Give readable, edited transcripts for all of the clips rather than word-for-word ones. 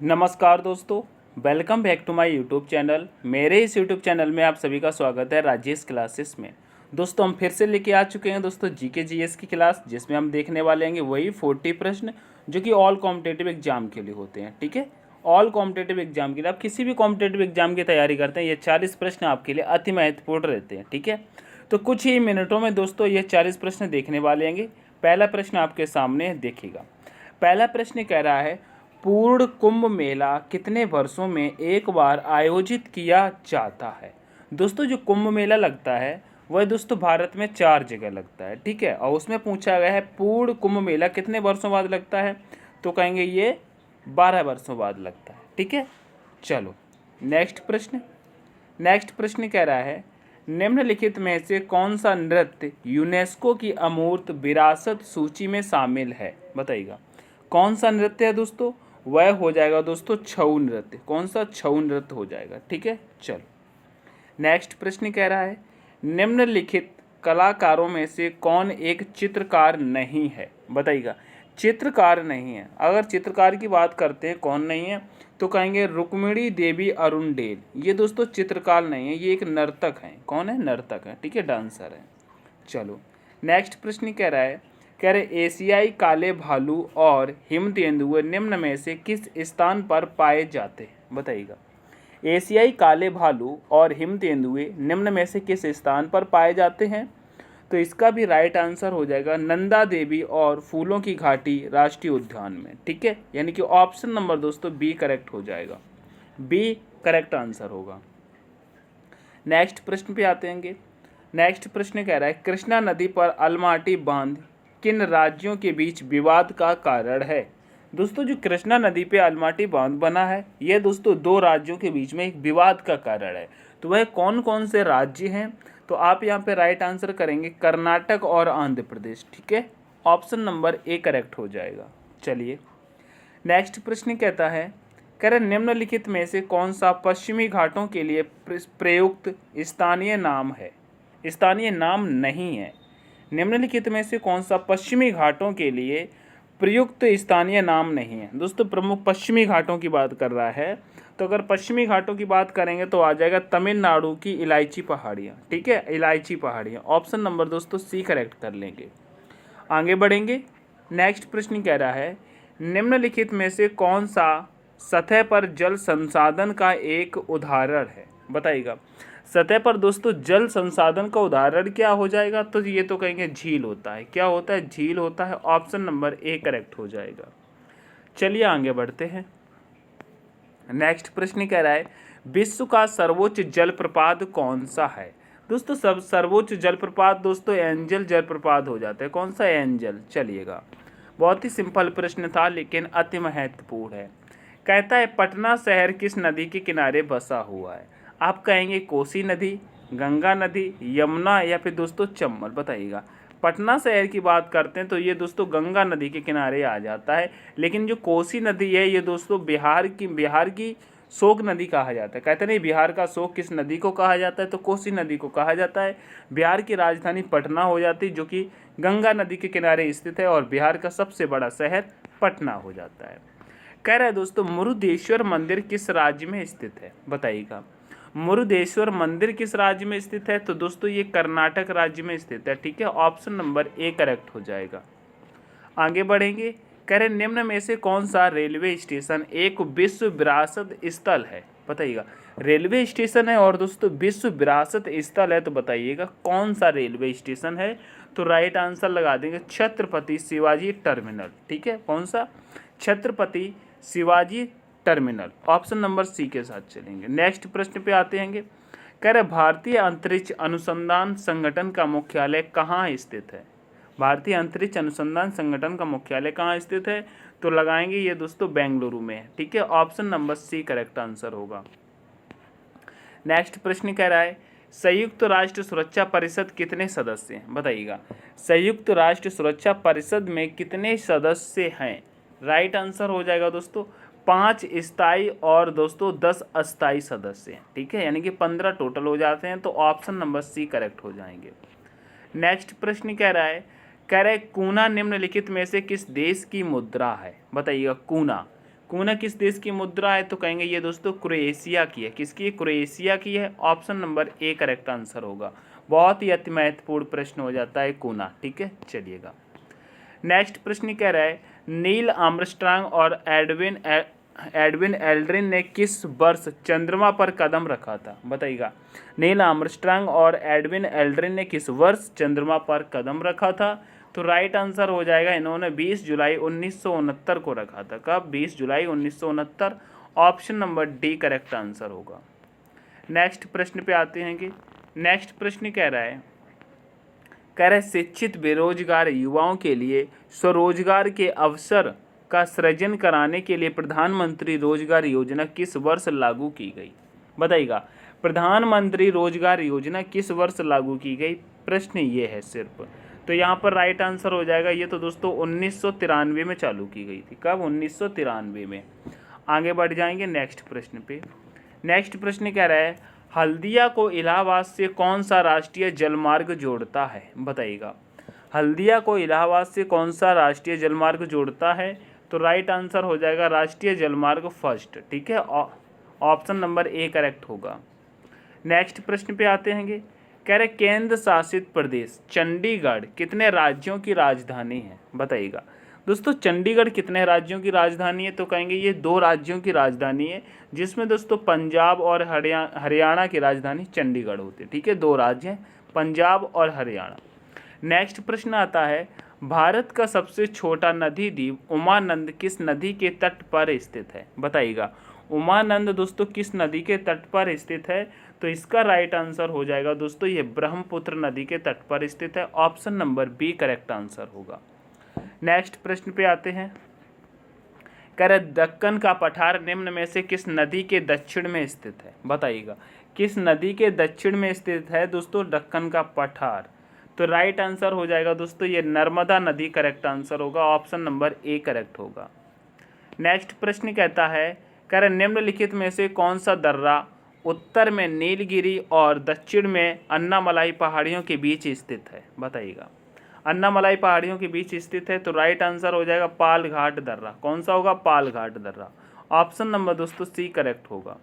नमस्कार दोस्तों, welcome back to my YouTube channel. मेरे इस यूट्यूब चैनल में आप सभी का स्वागत है राजेश क्लासेस में। दोस्तों, हम फिर से लेके आ चुके हैं दोस्तों जीके जीएस की क्लास, जिसमें हम देखने वाले हैं वही 40 प्रश्न जो कि ऑल कॉम्पिटिटिव एग्जाम के लिए होते हैं। ठीक है, ऑल कॉम्पिटिटिव एग्जाम के लिए आप किसी भी कॉम्पिटिटिव एग्जाम की तैयारी करते हैं, ये 40 प्रश्न आपके लिए अति महत्वपूर्ण रहते हैं। ठीक है, तो कुछ ही मिनटों में दोस्तों ये 40 प्रश्न देखने वाले हैं। पहला प्रश्न आपके सामने देखिएगा। पहला प्रश्न कह रहा है, पूर्ण कुंभ मेला कितने वर्षों में एक बार आयोजित किया जाता है। दोस्तों, जो कुंभ मेला लगता है वह दोस्तों भारत में 4 जगह लगता है। ठीक है, और उसमें पूछा गया है पूर्ण कुंभ मेला कितने वर्षों बाद लगता है, तो कहेंगे ये 12 वर्षों बाद लगता है। ठीक है, चलो नेक्स्ट प्रश्न कह रहा है, निम्नलिखित में से कौन सा नृत्य यूनेस्को की अमूर्त विरासत सूची में शामिल है। बताइएगा कौन सा नृत्य है दोस्तों। वह हो जाएगा दोस्तों छऊ नृत्य। कौन सा? छऊ नृत्य हो जाएगा। ठीक है, चलो नेक्स्ट प्रश्न कह रहा है, निम्नलिखित कलाकारों में से कौन एक चित्रकार नहीं है। बताइएगा चित्रकार नहीं है। अगर चित्रकार की बात करते हैं कौन नहीं है, तो कहेंगे रुक्मिणी देवी अरुणडेल। ये दोस्तों चित्रकार नहीं है, ये एक नर्तक हैं। कौन है? नर्तक है। ठीक है, डांसर है। चलो नेक्स्ट प्रश्न कह रहे एशियाई काले भालू और हिम तेंदुए निम्न में से किस स्थान पर पाए जाते हैं। बताइएगा एशियाई काले भालू और हिम तेंदुए निम्न में से किस स्थान पर पाए जाते हैं, तो इसका भी राइट आंसर हो जाएगा नंदा देवी और फूलों की घाटी राष्ट्रीय उद्यान में। ठीक है, यानी कि ऑप्शन नंबर दोस्तों बी करेक्ट हो जाएगा। बी करेक्ट आंसर होगा। नेक्स्ट प्रश्न पे आते हैं। नेक्स्ट प्रश्न कह रहा है, कृष्णा नदी पर अलमाटी बांध किन राज्यों के बीच विवाद का कारण है। दोस्तों, जो कृष्णा नदी पे अलमाटी बांध बना है, यह दोस्तों 2 राज्यों के बीच में एक विवाद का कारण है। तो वह कौन कौन से राज्य हैं, तो आप यहाँ पे राइट आंसर करेंगे कर्नाटक और आंध्र प्रदेश। ठीक है, ऑप्शन नंबर ए करेक्ट हो जाएगा। चलिए नेक्स्ट प्रश्न कहता है, कह रहे निम्नलिखित में से कौन सा पश्चिमी घाटों के लिए प्रयुक्त स्थानीय नाम है। स्थानीय नाम नहीं है। निम्नलिखित में से कौन सा पश्चिमी घाटों के लिए प्रयुक्त स्थानीय नाम नहीं है। दोस्तों, प्रमुख पश्चिमी घाटों की बात कर रहा है, तो अगर पश्चिमी घाटों की बात करेंगे तो आ जाएगा तमिलनाडु की इलायची पहाड़ियाँ। ठीक है, इलायची पहाड़ियाँ। ऑप्शन नंबर दोस्तों सी करेक्ट कर लेंगे। आगे बढ़ेंगे। नेक्स्ट प्रश्न कह रहा है, निम्नलिखित में से कौन सा सतह पर जल संसाधन का एक उदाहरण है। बताइएगा सतह पर दोस्तों जल संसाधन का उदाहरण क्या हो जाएगा, तो ये तो कहेंगे झील होता है। क्या होता है? झील होता है। ऑप्शन नंबर ए करेक्ट हो जाएगा। चलिए आगे बढ़ते हैं। नेक्स्ट प्रश्न कह रहा है, विश्व का सर्वोच्च जलप्रपात कौन सा है। दोस्तों, सब सर्वोच्च जलप्रपात दोस्तों एंजल जलप्रपात हो जाता है। कौन सा? एंजल। चलिएगा बहुत ही सिंपल प्रश्न था लेकिन अति महत्वपूर्ण है। कहता है पटना शहर किस नदी के किनारे बसा हुआ है। आप कहेंगे कोसी नदी, गंगा नदी, यमुना या फिर दोस्तों चंबल। बताइएगा पटना शहर की बात करते हैं तो ये दोस्तों गंगा नदी के किनारे आ जाता है, लेकिन जो कोसी नदी है ये दोस्तों बिहार की शोक नदी कहा जाता है। कहते नहीं बिहार का शोक किस नदी को कहा जाता है, तो कोसी नदी को कहा जाता है। बिहार की राजधानी पटना हो जाती है, जो कि गंगा नदी के किनारे स्थित है, और बिहार का सबसे बड़ा शहर पटना हो जाता है। कह रहा है दोस्तों मुरुदेश्वर मंदिर किस राज्य में स्थित है। बताइएगा मुरुदेश्वर मंदिर किस राज्य में स्थित है, तो दोस्तों ये कर्नाटक राज्य में स्थित है। ठीक है, ऑप्शन नंबर ए करेक्ट हो जाएगा। आगे बढ़ेंगे। कह रहे निम्न में से कौन सा रेलवे स्टेशन एक विश्व विरासत स्थल है। बताइएगा रेलवे स्टेशन है और दोस्तों विश्व विरासत स्थल है, तो बताइएगा कौन सा रेलवे स्टेशन है, तो राइट आंसर लगा देंगे छत्रपति शिवाजी टर्मिनल। ठीक है, कौन सा? Chhatrapati Shivaji terminal. Option number C के साथ चलेंगे। नेक्स्ट प्रश्न पे आते हैं। कह रहे भारतीय अंतरिक्ष अनुसंधान संगठन का मुख्यालय कहाँ स्थित है। भारतीय अंतरिक्ष अनुसंधान संगठन का मुख्यालय कहाँ स्थित है, तो लगाएंगे ये दोस्तों बेंगलुरु में है। ठीक है, option number C correct answer होगा। नेक्स्ट प्रश्न कह रहा है संयुक्त राष्ट्र सुरक्षा परिषद कितने सदस्य हैं। बताइएगा संयुक्त राष्ट्र सुरक्षा परिषद में कितने सदस्य हैं। राइट आंसर हो जाएगा दोस्तों 5 स्थायी और दोस्तों 10 अस्थायी सदस्य हैं। ठीक है, यानी कि 15 टोटल हो जाते हैं, तो ऑप्शन नंबर सी करेक्ट हो जाएंगे। नेक्स्ट प्रश्न कह रहा है कूना निम्नलिखित में से किस देश की मुद्रा है। बताइएगा कूना कूना किस देश की मुद्रा है? तो कहेंगे ये दोस्तों क्रोएशिया की है। किसकी? क्रोएशिया की है। Option number A correct answer होगा। बहुत ही अति महत्वपूर्ण प्रश्न हो जाता है कूना। ठीक है, चलिएगा नेक्स्ट प्रश्न कह रहा है नील आर्मस्ट्रांग और एडविन एल्ड्रिन ने किस वर्ष चंद्रमा पर कदम रखा था? बताइएगा। नील आर्मस्ट्रांग और एडविन एल्ड्रिन ने किस वर्ष चंद्रमा पर कदम रखा था? तो राइट आंसर हो जाएगा इन्होंने 20 जुलाई 1969 को रखा था। कब? 20 जुलाई 1969। Option number D correct answer होगा। नेक्स्ट प्रश्न पे आते हैं कि नेक्स्ट प्रश्न कह रहा है शिक्षित बेरोजगार युवाओं के लिए स्वरोजगार के अवसर का सृजन कराने के लिए प्रधानमंत्री रोजगार योजना किस वर्ष लागू की गई? बताइएगा। प्रधानमंत्री रोजगार योजना किस वर्ष लागू की गई? प्रश्न ये है सिर्फ। तो यहाँ पर राइट आंसर हो जाएगा ये तो दोस्तों 1993 में चालू की गई थी। कब? 1993 में। आगे बढ़ जाएंगे नेक्स्ट प्रश्न पे। नेक्स्ट प्रश्न कह रहा है हल्दिया को इलाहाबाद से कौन सा राष्ट्रीय जलमार्ग जोड़ता है? बताइएगा। हल्दिया को इलाहाबाद से कौन सा राष्ट्रीय जलमार्ग जोड़ता है? तो राइट आंसर हो जाएगा राष्ट्रीय जलमार्ग फर्स्ट। ठीक है, ऑप्शन नंबर ए करेक्ट होगा। नेक्स्ट प्रश्न पे आते हैं कह रहे केंद्र शासित प्रदेश चंडीगढ़ कितने राज्यों की राजधानी है? बताइएगा। दोस्तों चंडीगढ़ कितने राज्यों की राजधानी है? तो कहेंगे ये 2 राज्यों की राजधानी है, जिसमें दोस्तों पंजाब और हरियाणा की राजधानी चंडीगढ़ होती है। ठीक है, 2 राज्य हैं, पंजाब और हरियाणा। नेक्स्ट प्रश्न आता है भारत का सबसे छोटा नदी द्वीप उमानंद किस नदी के तट पर स्थित है? बताइएगा। उमानंद दोस्तों किस नदी के तट पर स्थित है? तो इसका राइट आंसर हो जाएगा दोस्तों ये ब्रह्मपुत्र नदी के तट पर स्थित है। Option number B correct answer होगा। नेक्स्ट प्रश्न पे आते हैं कह रहे दक्कन का पठार निम्न में से किस नदी के दक्षिण में स्थित है? बताइएगा। किस नदी के दक्षिण में स्थित है दोस्तों दक्कन का पठार? तो राइट आंसर हो जाएगा दोस्तों ये नर्मदा नदी करेक्ट आंसर होगा। ऑप्शन नंबर ए करेक्ट होगा। नेक्स्ट प्रश्न कहता है कह रहे निम्नलिखित में से कौन सा दर्रा उत्तर में नीलगिरी और दक्षिण में अन्नामलाई पहाड़ियों के बीच स्थित है? बताइएगा। अन्नामलाई पहाड़ियों के बीच स्थित है तो राइट आंसर हो जाएगा पाल घाट दर्रा। कौन सा होगा? पाल घाट दर्रा। ऑप्शन नंबर दोस्तों सी करेक्ट होगा।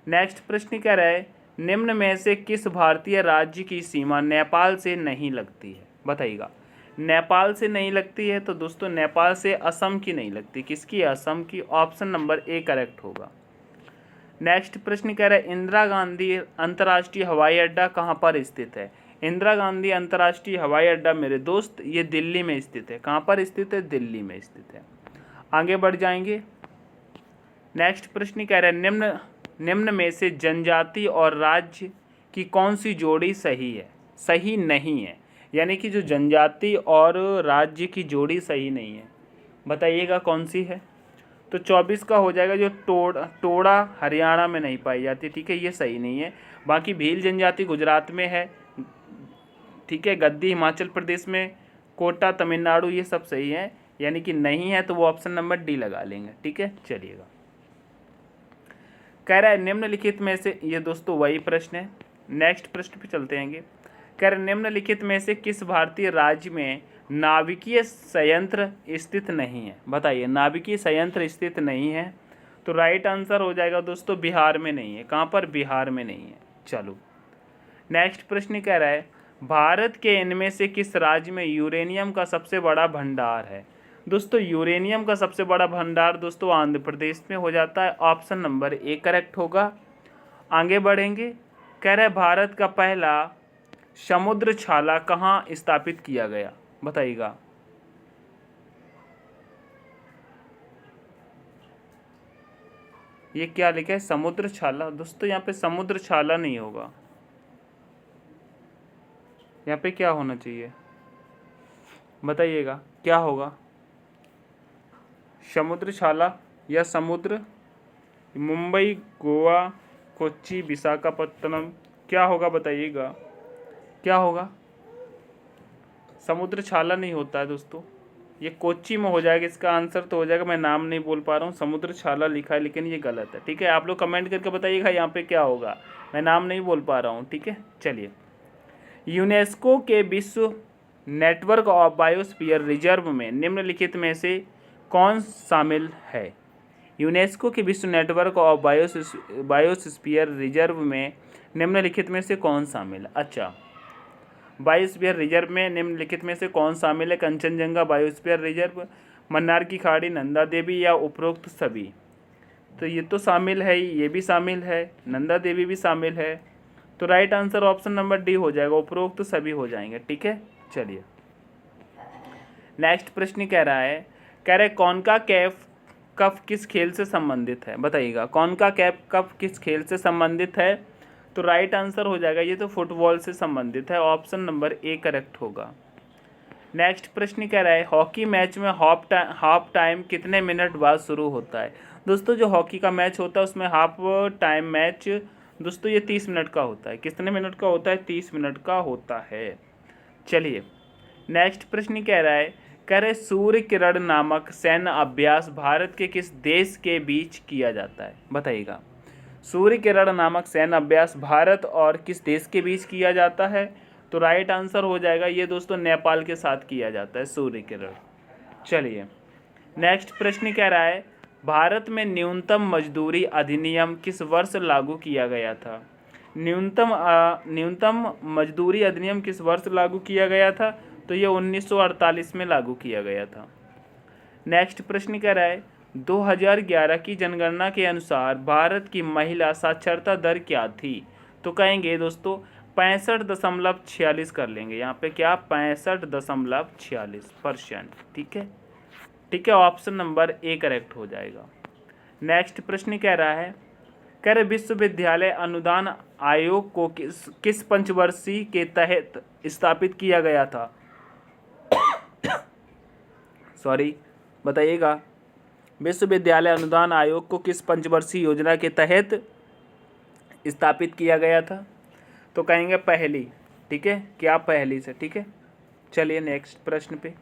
नेक्स्ट प्रश्न कह रहा है निम्न में से किस भारतीय राज्य की सीमा नेपाल से नहीं लगती है? बताइएगा। नेपाल से नहीं लगती है तो दोस्तों नेपाल से असम की नहीं लगती। किसकी? असम की। ऑप्शन नंबर ए करेक्ट होगा। नेक्स्ट प्रश्न कह रहा है इंदिरा गांधी अंतर्राष्ट्रीय हवाई अड्डा कहाँ पर स्थित है? इंदिरा गांधी अंतर्राष्ट्रीय हवाई अड्डा मेरे दोस्त ये दिल्ली में स्थित है। कहाँ पर स्थित है? दिल्ली में स्थित है। आगे बढ़ जाएंगे। नेक्स्ट प्रश्न कह रहा है निम्न में से जनजाति और राज्य की कौन सी जोड़ी सही है? सही नहीं है, यानी कि जो जनजाति और राज्य की जोड़ी सही नहीं है। बताइएगा कौन सी है? तो 24 का हो जाएगा जो टोड़ा हरियाणा में नहीं पाई जाती। ठीक है, ये सही नहीं है। बाकी भील जनजाति गुजरात में है। ठीक है, गद्दी हिमाचल प्रदेश में, कोटा तमिलनाडु, ये सब सही है। यानी कि नहीं है तो वो ऑप्शन नंबर डी लगा लेंगे। ठीक है, चलिएगा। कह रहा है निम्नलिखित में से ये दोस्तों वही प्रश्न है। नेक्स्ट प्रश्न पे चलते हैं। कह रहे निम्नलिखित में से किस भारतीय राज्य में नाभिकीय संयंत्र स्थित नहीं है? बताइए। नाभिकीय संयंत्र स्थित नहीं है तो राइट आंसर हो जाएगा दोस्तों बिहार में नहीं है। कहाँ पर? बिहार में नहीं है। चलो नेक्स्ट प्रश्न कह रहा है भारत के इनमें से किस राज्य में यूरेनियम का सबसे बड़ा भंडार है? दोस्तों यूरेनियम का सबसे बड़ा भंडार दोस्तों आंध्र प्रदेश में हो जाता है। ऑप्शन नंबर ए करेक्ट होगा। आगे बढ़ेंगे। कह रहा है भारत का पहला समुद्र छाला कहाँ स्थापित किया गया? बताइएगा। ये क्या लिखा है? समुद्र छाला। दोस्तों यहाँ पे समुद्र छाला नहीं होगा, यहाँ पे क्या होना चाहिए? बताइएगा क्या होगा? समुद्र छाला या समुद्र? मुंबई, गोवा, कोच्चि, विशाखापट्टनम, क्या होगा? बताइएगा क्या होगा? समुद्र छाला नहीं होता है दोस्तों, ये कोच्चि में हो जाएगा। इसका आंसर तो हो जाएगा, मैं नाम नहीं बोल पा रहा हूँ, समुद्र छाला लिखा है लेकिन ये गलत है। ठीक है, आप लोग कमेंट करके बताइएगा यहाँ पे क्या होगा, मैं नाम नहीं बोल पा रहा हूँ। ठीक है, चलिए। यूनेस्को के विश्व नेटवर्क ऑफ बायोस्फीयर रिजर्व में निम्नलिखित में से कौन शामिल है? यूनेस्को के विश्व नेटवर्क ऑफ बायोस्फीयर रिजर्व में निम्नलिखित में से कौन शामिल है? अच्छा, बायोस्फीयर रिजर्व में निम्नलिखित में से कौन शामिल है? कंचनजंगा बायोस्फीयर रिजर्व, मन्नार की खाड़ी, नंदा देवी या उपरोक्त सभी? तो ये तो शामिल है ही, ये भी शामिल है, नंदा देवी भी शामिल है। तो right answer option number D हो जाएगा, उपरोक्त सभी हो जाएंगे। ठीक है, चलिए नेक्स्ट प्रश्न कह रहा है, कॉन्का कैफ कप किस खेल से संबंधित है? बताइएगा, कॉन्का कैफ कप किस खेल से संबंधित है? तो राइट आंसर हो जाएगा, ये तो फुटबॉल से संबंधित है, ऑप्शन नंबर ए करेक्ट होगा। नेक्स्ट प्रश्न कह रहा है, हॉकी मैच में हाफ टाइम कितने मिनट बाद शुरू होता है? दोस्तों जो हॉकी का मैच होता है उसमें हाफ टाइम मैच दोस्तों ये 30 मिनट का होता है। कितने मिनट का होता है? 30 मिनट का होता है। चलिए नेक्स्ट प्रश्न कह रहा है, सूर्य किरण नामक सैन्य अभ्यास भारत के किस देश के बीच किया जाता है? बताइएगा, सूर्य किरण नामक सैन्य अभ्यास भारत और किस देश के बीच किया जाता है? तो राइट आंसर हो जाएगा, ये दोस्तों नेपाल के साथ किया जाता है सूर्य किरण। चलिए नेक्स्ट प्रश्न कह रहा है, भारत में न्यूनतम मजदूरी अधिनियम किस वर्ष लागू किया गया था? न्यूनतम मजदूरी अधिनियम किस वर्ष लागू किया गया था? तो ये 1948 में लागू किया गया था। नेक्स्ट प्रश्न कह रहा है, 2011 की जनगणना के अनुसार भारत की महिला साक्षरता दर क्या थी? तो कहेंगे दोस्तों 65.46 कर लेंगे यहाँ पे, क्या 65.46%। ठीक है, ठीक है, ऑप्शन नंबर ए करेक्ट हो जाएगा। नेक्स्ट प्रश्न कह रहा है, विश्वविद्यालय अनुदान आयोग को किस पंचवर्षीय के तहत स्थापित किया गया था? सॉरी, बताइएगा, विश्वविद्यालय अनुदान आयोग को किस पंचवर्षीय योजना के तहत स्थापित किया गया था? तो कहेंगे पहली। ठीक है, क्या पहली से? ठीक है, चलिए नेक्स्ट प्रश्न पे।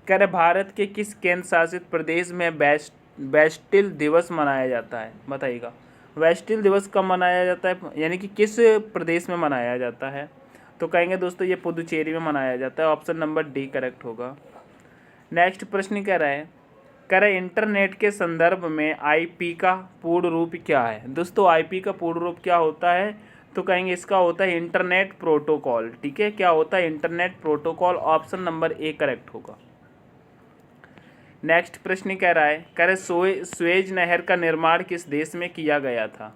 भारत के किस केंद्र शासित प्रदेश में बेस्टिल दिवस मनाया जाता है? बताइएगा, बेस्टिल दिवस कब मनाया जाता है, यानी कि किस प्रदेश में मनाया जाता है? तो कहेंगे दोस्तों ये पुदुचेरी में मनाया जाता है, ऑप्शन नंबर डी करेक्ट होगा। नेक्स्ट प्रश्न कह रहा है, इंटरनेट के संदर्भ में आईपी का पूर्ण रूप क्या है? दोस्तों आईपी का पूर्ण रूप क्या होता है? तो कहेंगे इसका होता है इंटरनेट प्रोटोकॉल। ठीक है, क्या होता है? Internet protocol, option number A correct होगा। नेक्स्ट प्रश्न कह रहा है, सुएज नहर का निर्माण किस देश में किया गया था?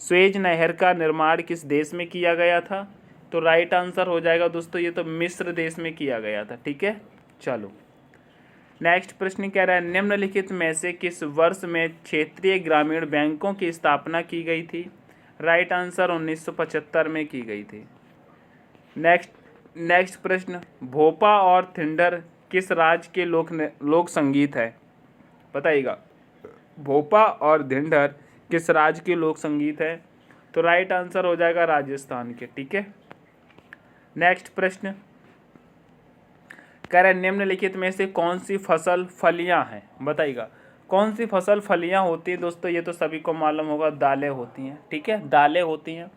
सुएज नहर का निर्माण किस देश में किया गया था? तो राइट आंसर हो जाएगा दोस्तों, ये तो मिस्र देश में किया गया था। ठीक है, चलो नेक्स्ट प्रश्न कह रहा है, निम्नलिखित में से किस वर्ष में क्षेत्रीय ग्रामीण बैंकों की स्थापना की गई थी? राइट आंसर 1975 में की गई थी। नेक्स्ट प्रश्न, भोपा और थिंडर किस राज्य के लोक संगीत है? बताइएगा, भोपा और धिंडर किस राज्य के लोक संगीत है? तो राइट आंसर हो जाएगा राजस्थान के। ठीक है, नेक्स्ट प्रश्न कह रहे हैं, निम्नलिखित में से कौन सी फसल फलियां हैं? बताइएगा, कौन सी फसल फलियां होती हैं? दोस्तों ये तो सभी को मालूम होगा, दालें होती हैं। ठीक है, दालें होती हैं।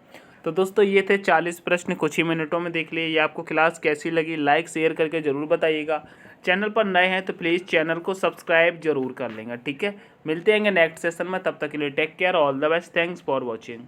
तो दोस्तों ये थे 40 प्रश्न, कुछ ही मिनटों में देख लिए। ये आपको क्लास कैसी लगी लाइक शेयर करके ज़रूर बताइएगा। चैनल पर नए हैं तो प्लीज़ चैनल को सब्सक्राइब जरूर कर लेंगे। ठीक है, मिलते हैं नेक्स्ट सेशन में, तब तक के लिए take care, all the best, thanks for watching.